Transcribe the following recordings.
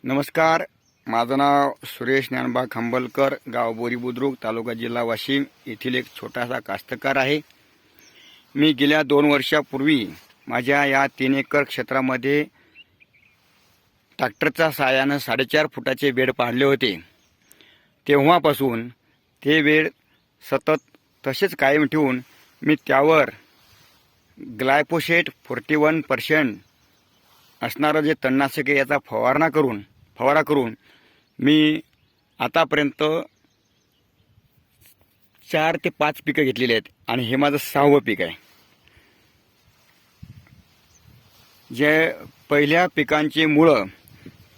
नमस्कार. माझं नाव सुरेश ज्ञानबा खंबलकर, गाव बोरी बुद्रुक, तालुका जिल्हा वाशिम येथील एक छोटासा कास्तकार आहे. मी गेल्या 2 वर्षापूर्वी माझ्या या 3 एकर क्षेत्रामध्ये ट्रॅक्टरच्या साहाय्यानं 4.5 फुटाचे बेड पाडले होते. तेव्हापासून ते बेड सतत तसेच कायम ठेवून मी त्यावर ग्लायफोसेट 41% असणारं जे तणनाशक आहे याचा फवारा करून मी आतापर्यंत 4 ते 5 पिकं घेतलेली आहेत आणि हे माझं 6वं पीक आहे. जे पहिल्या पिकांची मुळं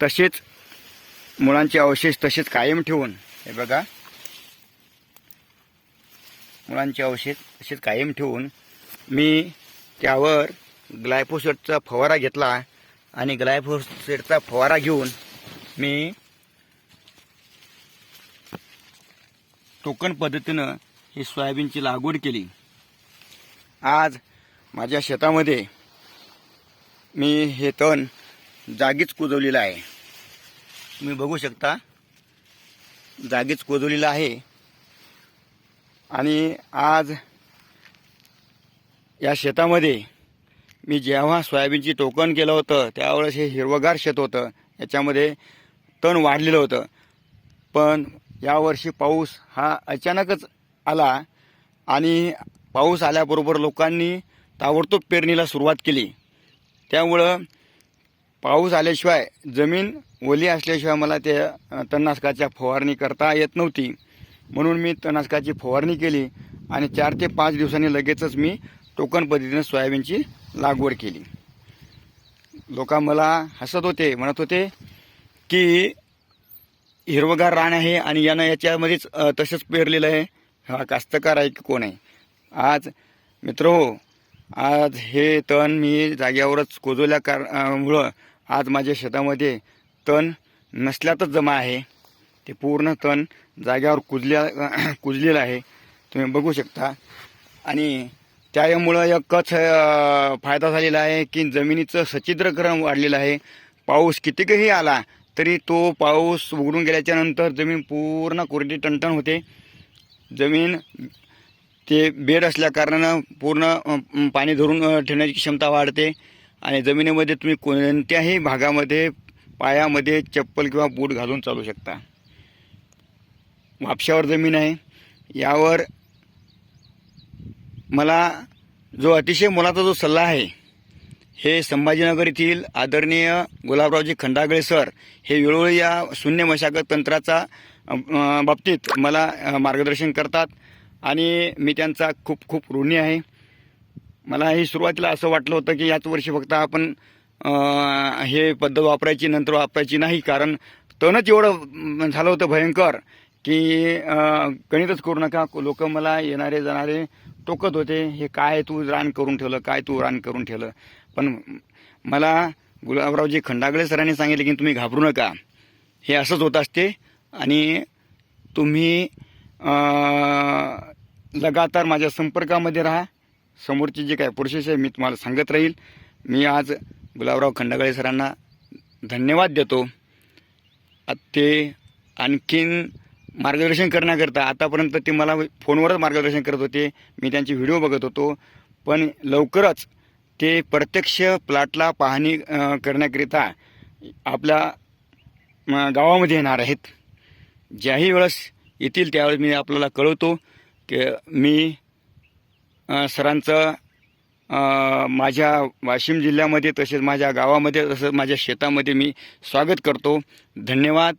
तसेच मुळांचे अवशेष तसेच कायम ठेवून, हे बघा, मुळांचे अवशेष तसेच कायम ठेवून मी त्यावर ग्लायफोसेटचा फवारा घेतला आणि ग्लायफोसेटचा फवारा घेऊन मी टोकन पद्धतीनं ही सोयाबीनची लागवड केली. आज माझ्या शेतामध्ये मी हे तण जागीच कुजवलेलं आहे. तुम्ही बघू शकता, जागीच कुजवलेलं आहे. आणि आज या शेतामध्ये मी जेव्हा सोयाबीनची टोकन केलं होतं त्यावेळेस हे हिरवगार शेत होतं, याच्यामध्ये तण वाढलेलं होतं. पण यावर्षी पाऊस हा अचानकच आला आणि पाऊस आल्याबरोबर लोकांनी ताबडतोब पेरणीला सुरुवात केली. त्यामुळं पाऊस आल्याशिवाय, जमीन ओली असल्याशिवाय मला त्या तणनाशकाच्या फवारणी करता येत नव्हती. म्हणून मी तणनाशकाची फवारणी केली आणि 4 ते 5 दिवसांनी लगेचच मी टोकन पद्धतीनं सोयाबीनची लागवड केली. लोक मला हसत होते, म्हणत होते की हिरवगार रान आहे आणि यानं याच्यामध्येच तसंच पेरलेलं आहे, हा कास्तकार आहे की कोण आहे. आज मित्रहो, आज हे तण मी जाग्यावरच कुजवल्यामुळं आज माझ्या शेतामध्ये तण नसल्यातच जमा आहे. ते पूर्ण तण जाग्यावर कुजलेलं आहे, तुम्ही बघू शकता. आणि त्यामुळं एकच फायदा झालेला आहे की जमिनीचं सच्छिद्रकरण वाढलेलं आहे. पाऊस कितीकही आला तरी तो पाऊस उघडून गेल्याच्या नंतर जमीन पूर्ण कोरडी टणटण होते. जमीन ते बेड असल्याकारणानं पूर्ण पाणी धरून ठेवण्याची क्षमता वाढते आणि जमिनीमध्ये तुम्ही कोणत्याही भागामध्ये पायामध्ये चप्पल किंवा बूट घालून चालू शकता. वापशावर जमीन आहे. यावर मला जो अतिशय मोलाचा जो सल्ला आहे, हे संभाजीनगर येथील आदरणीय गुलाबरावजी खंडागळे सर हे वेळोवेळी या शून्य मशागत तंत्राचा बाबतीत मला मार्गदर्शन करतात आणि मी त्यांचा खूप खूप ऋणी आहे. मला ही सुरुवातीला असं वाटलं होतं की याच वर्षी फक्त आपण हे पद्धत वापरायची, नंतर वापरायची नाही, कारण तणच एवढं झालं होतं भयंकर की गणितच करू नका. लोक मला येणारे जाणारे टोकत होते, हे काय तू रान करून ठेवलं, काय तू रान करून ठेवलं. पण मला गुलाबरावजी खंडागळे सरांनी सांगितले की तुम्ही घाबरू नका, हे असंच होत असते आणि तुम्ही लगातार माझ्या संपर्कामध्ये राहा. समोरची जे काय प्रोसेस आहे मी तुम्हाला सांगत राहील. मी आज गुलाबराव खंडागळे सरांना धन्यवाद देतो. ते आणखीन मार्गदर्शन करण्याकरता, आतापर्यंत ते मला फोनवरच मार्गदर्शन करत होते, मी त्यांचे व्हिडिओ बघत होतो, पण लवकरच ते प्रत्यक्ष प्लॉटला पाहणी करण्याकरिता आपल्या गावामध्ये येणार आहेत. ज्याही वेळेस येतील त्यावेळेस मी आपल्याला कळवतो की मी सरांचं माझ्या वाशिम जिल्ह्यामध्ये तसेच माझ्या गावामध्ये तसंच माझ्या शेतामध्ये मी स्वागत करतो. धन्यवाद.